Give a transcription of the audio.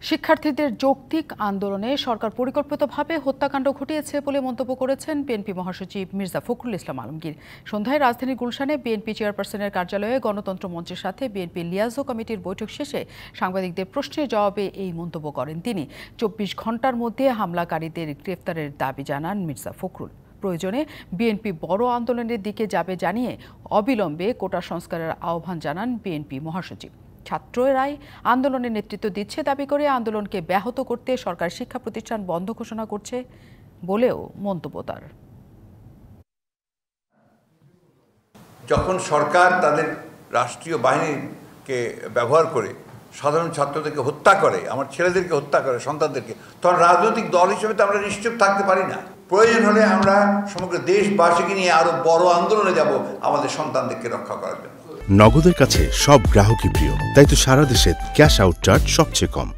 শিক্ষার্থীদের যৌক্তিক আন্দোলনে সরকার পরিকল্পিতভাবে হত্যাকাণ্ড ঘটিয়েছে বলে মন্তব্য করেছেন বিএনপি মহাসচিব মির্জা ফখরুল ইসলাম আলমগীর। সন্ধ্যায় রাজধানীর গুলশানে বিএনপি চেয়ারপারসনের কার্যালয়ে গণতন্ত্র মঞ্চের সাথে বিএনপি লিয়াজো কমিটির বৈঠক শেষে সাংবাদিকদের প্রশ্নের জবাবে এই মন্তব্য করেন তিনি। ২৪ ঘণ্টার মধ্যে হামলাকারীদের গ্রেফতারের দাবি জানান মির্জা ফখরুল। প্রয়োজনে বিএনপি বড় আন্দোলনের দিকে যাবে জানিয়ে অবিলম্বে কোটা সংস্কারের আহ্বান জানান বিএনপি মহাসচিব। ছাত্ররাই আন্দোলনের নেতৃত্ব দিচ্ছে দাবি করে আন্দোলনকে ব্যাহত করতে সরকার শিক্ষা প্রতিষ্ঠান বন্ধ ঘোষণা করছে বলেও মন্তব্য তার। যখন সরকার তাদের রাষ্ট্রীয় বাহিনীকে ব্যবহার করে সাধারণ ছাত্রদেরকে হত্যা করে, আমার ছেলেদেরকে হত্যা করে, সন্তানদেরকে, তখন রাজনৈতিক দল হিসেবে তো আমরা নিশ্চুপ থাকতে পারি না। প্রয়োজন হলে আমরা সমগ্র দেশবাসীকে নিয়ে আরো বড় আন্দোলনে যাব আমাদের সন্তানদেরকে রক্ষা করার জন্য। নগদের কাছে সব গ্রাহকই প্রিয়, তাই তো সারা দেশে ক্যাশ আউট চার্জ সবচেয়ে কম।